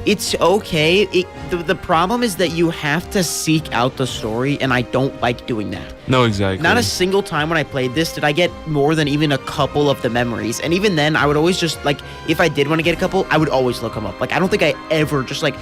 It's okay. The problem is that you have to seek out the story, and I don't like doing that. No, exactly. Not a single time when I played this did I get more than even a couple of the memories. And even then, I would always just, like, if I did want to get a couple, I would always look them up. Like, I don't think I ever just, like,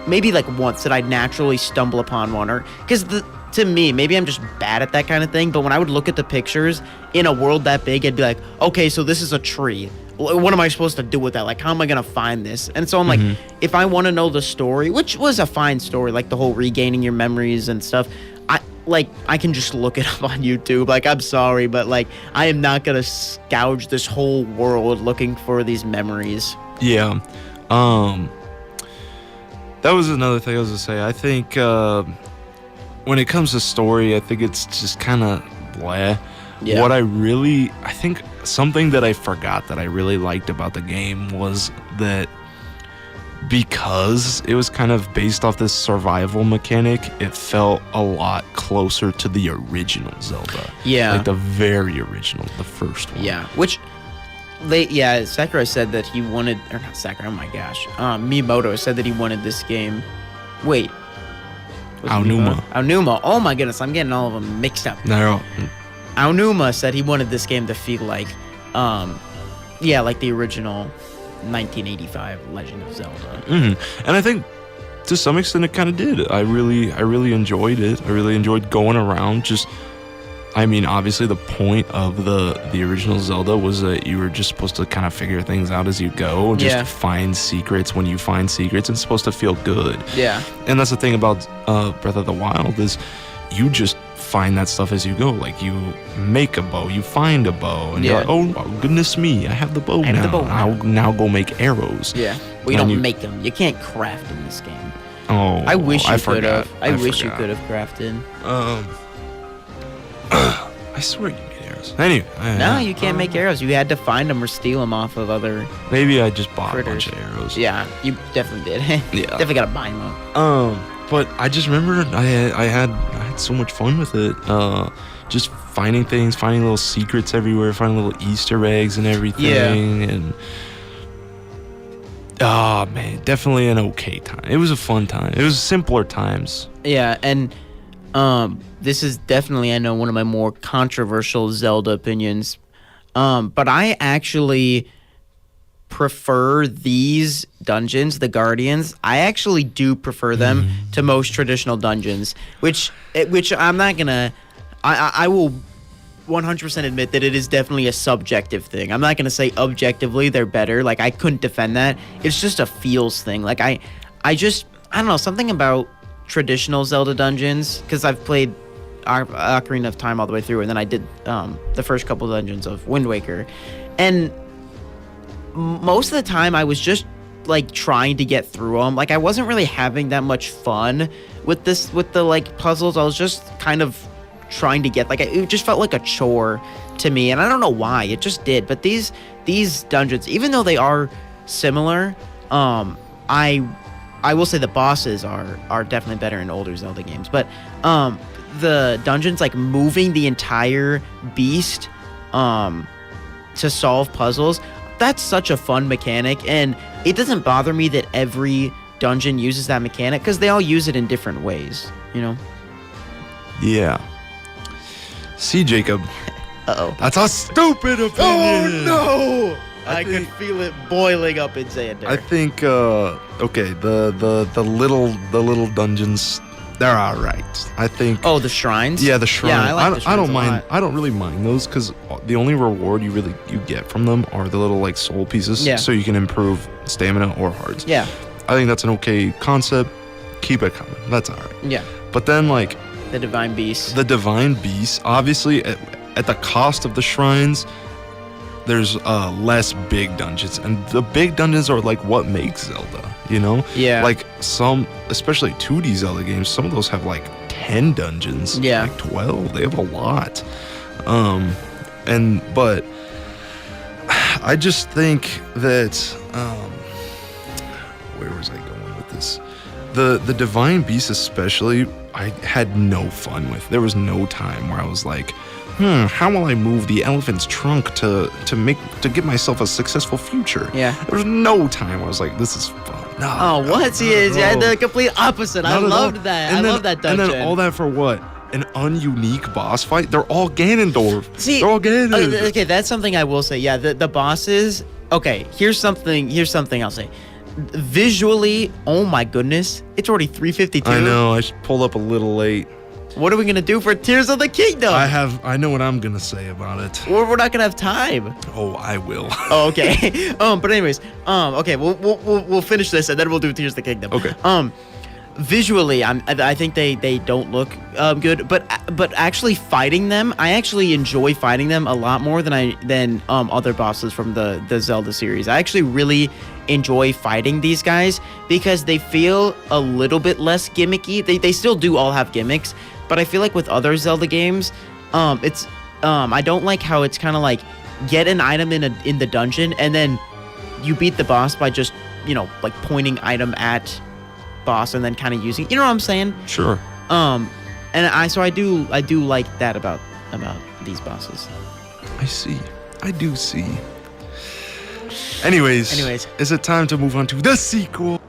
maybe, like, once did I naturally stumble upon one. Or, because to me, maybe I'm just bad at that kind of thing, but when I would look at the pictures in a world that big, I'd be like, okay, so this is a tree. What am I supposed to do with that? Like, how am I going to find this? And so I'm like, if I want to know the story, which was a fine story, like the whole regaining your memories and stuff, I can just look it up on YouTube. Like, I'm sorry, but like, I am not going to scourge this whole world looking for these memories. Yeah. That was another thing I was going to say. I think when it comes to story, I think it's just kind of blah. Yeah. I think something that I forgot that I really liked about the game was that because it was kind of based off this survival mechanic, it felt a lot closer to the original Zelda. Yeah. Like the very original, the first one. Yeah. Which, Sakurai said that he wanted, or not Sakurai, oh my gosh. Miyamoto said that he wanted this game. Wait. Aonuma. Oh my goodness, I'm getting all of them mixed up. No. Aonuma said he wanted this game to feel like, like the original 1985 Legend of Zelda. And I think to some extent it kind of did. I really enjoyed it. I really enjoyed going around. Obviously the point of the original Zelda was that you were just supposed to kind of figure things out as you go, just find secrets when you find secrets. It's supposed to feel good. Yeah. And that's the thing about Breath of the Wild is you just find that stuff as you go. Like, you make a bow, you find a bow, and you're like, oh goodness me, I have the bow now. I'll now go make arrows. Yeah. Well, you don't make them. You can't craft in this game. Oh, I wish you could have. I wish you could have crafted. I swear you get arrows. Anyway. No, you can't make arrows. You had to find them or steal them off of other. Maybe I just bought critters. A bunch of arrows. Yeah, you definitely did. Yeah. Definitely gotta buy them up. But I just remember I had so much fun with it. Just finding things, finding little secrets everywhere, finding little Easter eggs and everything. Yeah. And oh man, definitely an okay time. It was a fun time. It was simpler times. Yeah, and this is definitely, I know, one of my more controversial Zelda opinions. But I actually prefer these dungeons, the Guardians. I actually do prefer them to most traditional dungeons, which I'm not gonna. I will 100% admit that it is definitely a subjective thing. I'm not gonna say objectively they're better. Like, I couldn't defend that. It's just a feels thing. Like, I don't know, something about traditional Zelda dungeons, because I've played Ocarina of Time all the way through, and then I did the first couple dungeons of Wind Waker, and most of the time I was just like trying to get through them. Like, I wasn't really having that much fun with the like puzzles. I was just kind of trying to get, like, it just felt like a chore to me, and I don't know why, it just did. But these dungeons, even though they are similar, I will say the bosses are definitely better in older Zelda games. But the dungeons, like moving the entire beast to solve puzzles, that's such a fun mechanic, and it doesn't bother me that every dungeon uses that mechanic, because they all use it in different ways, you know? Yeah. See, Jacob. Uh-oh. That's a stupid opinion. Oh, no! I could feel it boiling up in Xander. I think, okay, the little dungeons, they're all right. I think. Oh, the shrines? Yeah, the shrines. Yeah, I like the shrines I don't a mind. lot. I don't really mind those, because the only reward you get from them are the little like soul pieces, Yeah. so you can improve stamina or hearts. Yeah. I think that's an okay concept. Keep it coming. That's all right. Yeah. But then, like, The Divine Beast. the divine beasts, obviously, at the cost of the shrines, there's less big dungeons, and the big dungeons are like what makes Zelda, you know? Yeah. Like some, especially 2D Zelda games, some of those have like 10 dungeons. Yeah. Like 12. They have a lot. But I just think that where was I going with this? The divine beasts especially, I had no fun with. There was no time where I was like, how will I move the elephant's trunk to give myself a successful future? Yeah. There was no time where I was like, this is fun. No. Oh, what? See, yeah, the complete opposite. I loved that. And I then, love that dungeon. And then all that for what? An ununique boss fight? They're all Ganondorf. See, they're all Ganon. Okay, that's something I will say. Yeah, the bosses. Okay, here's something I'll say. Visually, oh my goodness, it's already 3:52. I know. I pulled up a little late. What are we gonna do for Tears of the Kingdom? I know what I'm gonna say about it. We're not gonna have time. Oh, I will. Oh, okay. But anyways, okay, we'll finish this and then we'll do Tears of the Kingdom. Okay. Visually, I think they don't look good, but actually fighting them, I actually enjoy fighting them a lot more than other bosses from the Zelda series. I actually really enjoy fighting these guys because they feel a little bit less gimmicky. They still do all have gimmicks, but I feel like with other Zelda games, it's I don't like how it's kind of like get an item in the dungeon and then you beat the boss by just, like pointing item at boss and then kind of using, you know what I'm saying? Sure. And I do like that about these bosses. I see. I do see. Anyways, is it time to move on to the sequel?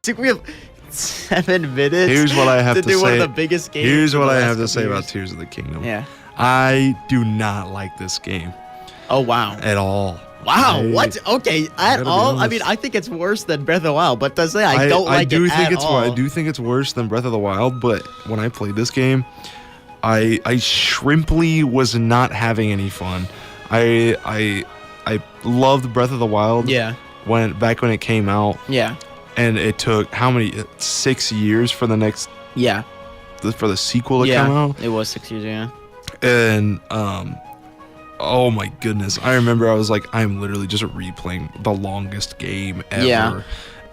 I think we have 7 minutes. Here's what I have to do say. one of the biggest games. Here's what I have to last say couple about years. Tears of the Kingdom. Yeah. I do not like this game Oh wow. at all. Wow, what? Okay, at all? I mean, I think it's worse than Breath of the Wild, but to say I don't like it at all. I do think it's worse than Breath of the Wild, but when I played this game, I shrimply was not having any fun. I loved Breath of the Wild. Yeah. Back when it came out. Yeah. And it took how many 6 years for the next for the sequel to come out? It was 6 years, yeah. And oh my goodness. I remember I was like, I'm literally just replaying the longest game ever. Yeah.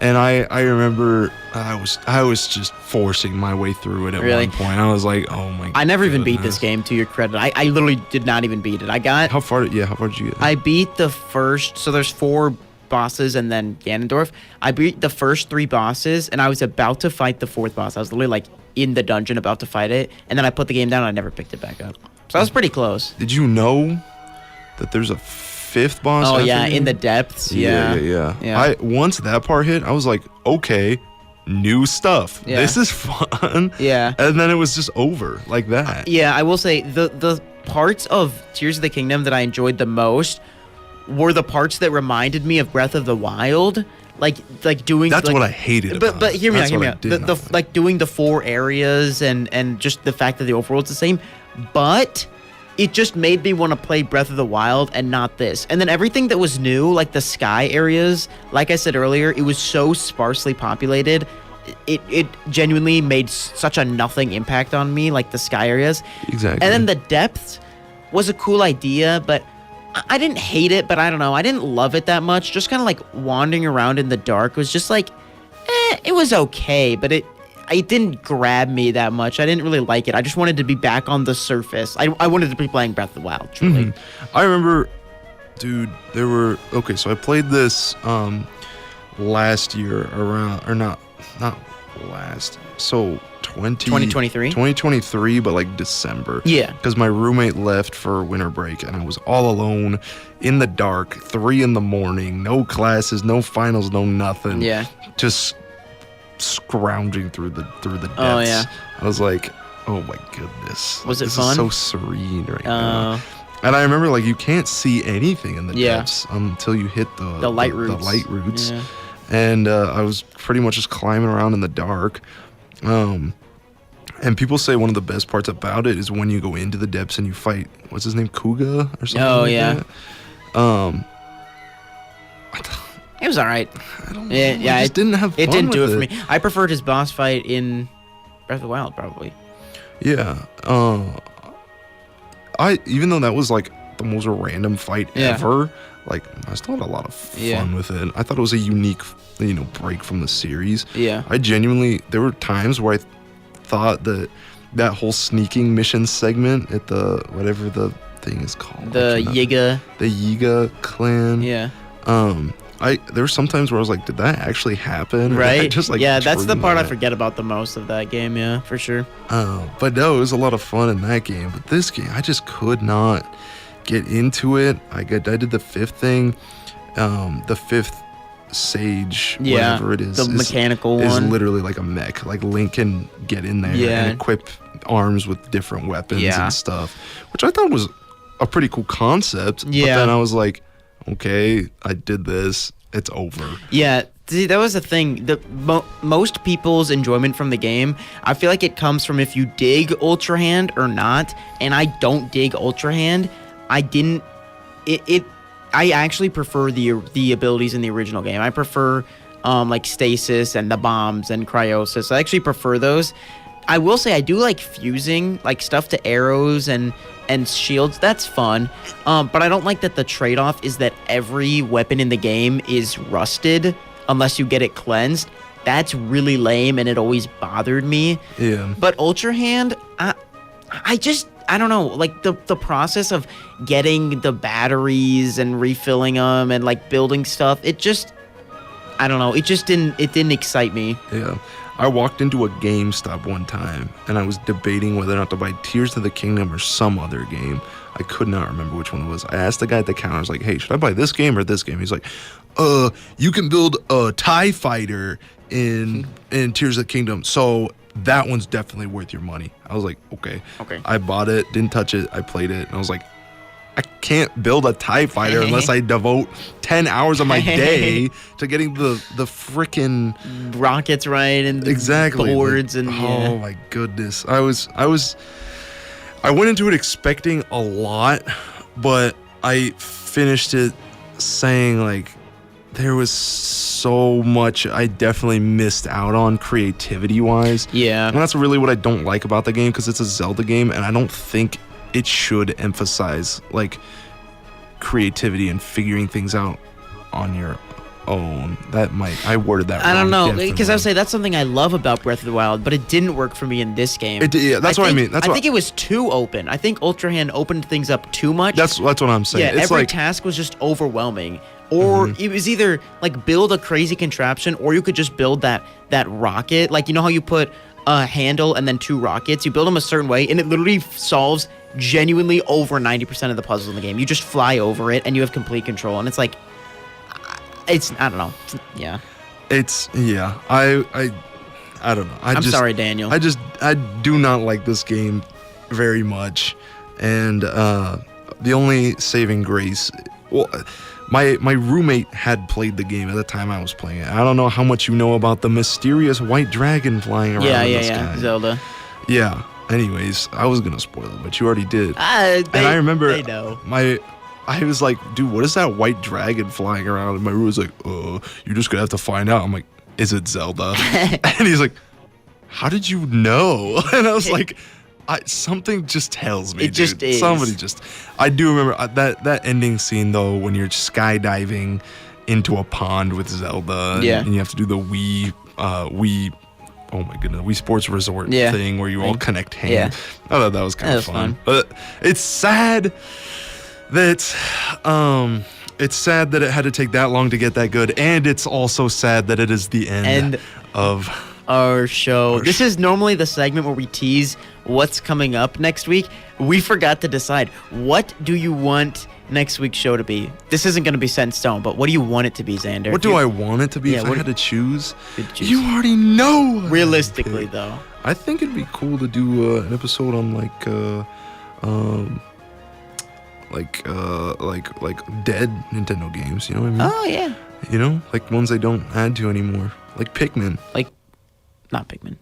And I remember I was just forcing my way through it at one point. I was like, oh my god. I never even beat this game, to your credit. I literally did not even beat it. How far did you get? I beat the first, so there's 4 bosses and then Ganondorf. I beat the first 3 bosses and I was about to fight the 4th boss. I was literally like in the dungeon about to fight it, and then I put the game down and I never picked it back up. So I was pretty close. Did you know that there's a 5th boss? Oh yeah, in the depths. Yeah. Once that part hit, I was like, okay, new stuff. Yeah. This is fun. Yeah. And then it was just over like that. Yeah, I will say the parts of Tears of the Kingdom that I enjoyed the most were the parts that reminded me of Breath of the Wild. Like doing. That's what I hated. But hear me out. The like doing the 4 areas and just the fact that the overworld's the same, but it just made me want to play Breath of the Wild and not this. And then everything that was new, like the sky areas, like I said earlier, it was so sparsely populated. It genuinely made such a nothing impact on me, like the sky areas. Exactly. And then the depths was a cool idea, but I didn't hate it, but I don't know. I didn't love it that much. Just kind of like wandering around in the dark was just like, it was okay, but it didn't grab me that much. I didn't really like it. I just wanted to be back on the surface. I wanted to be playing Breath of the Wild, truly. Mm-hmm. I remember, dude, so I played this last year around, or not last, so 2023? 2023, but like December. Yeah. Because my roommate left for winter break and I was all alone in the dark, 3 a.m, no classes, no finals, no nothing. Yeah. Just scrounging through the depths. Oh, yeah. I was like, oh my goodness. Was it this fun? Is so serene right now. And I remember like you can't see anything in the depths until you hit the light roots. The light roots. Yeah. And I was pretty much just climbing around in the dark. And people say one of the best parts about it is when you go into the depths and you fight, what's his name, Kuga or something. Oh, yeah. That. It was all right. I don't know. Yeah, it didn't have fun. It didn't do it for me. I preferred his boss fight in Breath of the Wild, probably. Yeah. Even though that was like the most random fight ever, like I still had a lot of fun with it. I thought it was a unique, break from the series. Yeah. There were times where I thought that whole sneaking mission segment at the whatever the thing is called, the Yiga clan. Yeah. There were some times where I was like, did that actually happen? Right. Just like that's the part I forget about the most of that game. Yeah, for sure. But no, it was a lot of fun in that game. But this game, I just could not get into it. I did the 5th thing, the 5th sage, whatever it is, the mechanical one is literally like a mech. Like Link can get in there and equip arms with different weapons and stuff, which I thought was a pretty cool concept. Yeah. But then I was like, okay, I did this. It's over. Yeah. See, that was the thing. Most people's enjoyment from the game, I feel like it comes from if you dig Ultra Hand or not. And I don't dig Ultra Hand. I actually prefer the abilities in the original game. I prefer like stasis and the bombs and cryosis. I actually prefer those. I will say I do like fusing like stuff to arrows and shields. That's fun. But I don't like that the trade-off is that every weapon in the game is rusted unless you get it cleansed. That's really lame and it always bothered me. Yeah. But Ultra Hand, I don't know, like the process of getting the batteries and refilling them and like building stuff, it didn't excite me. Yeah. I walked into a GameStop one time and I was debating whether or not to buy Tears of the Kingdom or some other game. I could not remember which one it was. I asked the guy at the counter, I was like, hey, should I buy this game or this game? He's like, you can build a TIE fighter in Tears of the Kingdom, so that one's definitely worth your money. I was like, okay. I bought it, didn't touch it, I played it, and I was like, I can't build a TIE fighter unless I devote 10 hours of my day to getting the freaking rockets right and the boards and oh my goodness. I went into it expecting a lot, but I finished it saying like there was so much I definitely missed out on creativity wise. Yeah. And that's really what I don't like about the game, because it's a Zelda game and I don't think it should emphasize like creativity and figuring things out on your own. I worded that wrong. I don't know, because I would say that's something I love about Breath of the Wild, but it didn't work for me in this game. That's what I mean. I think it was too open. I think Ultra Hand opened things up too much. That's what I'm saying. Yeah, it's every task was just overwhelming. Or it was either like build a crazy contraption, or you could just build that rocket. Like, you know how you put a handle and then 2 rockets? You build them a certain way, and it literally solves genuinely over 90% of the puzzles in the game. You just fly over it, and you have complete control. And it's like, I don't know. Yeah. I don't know. I'm sorry, Daniel. I do not like this game very much. And the only saving grace, well, my roommate had played the game at the time I was playing it. I don't know how much you know about the mysterious white dragon flying around in the sky. Zelda. Yeah. Anyways, I was gonna spoil it, but you already did. And I remember they know. I was like, dude, what is that white dragon flying around? And my room was like, you're just gonna have to find out. I'm like, is it Zelda? And he's like, how did you know? And I was like, something just tells me, it just is. Somebody just. I do remember that ending scene though, when you're skydiving into a pond with Zelda, and you have to do the Wii, oh my goodness, Wii Sports Resort thing where you all connect hands. Yeah. I thought that was kind of fun. But it's sad that it had to take that long to get that good, and it's also sad that it is the end of our show. This is normally the segment where we tease what's coming up next week. We forgot to decide, what do you want next week's show to be? This isn't going to be set in stone, but what do you want it to be, Xander? What do I want it to be if I had to choose? You already know. Realistically, though. I think it'd be cool to do an episode on like dead Nintendo games, you know what I mean? Oh, yeah. You know, like ones they don't add to anymore. Like Pikmin. Not Pikmin.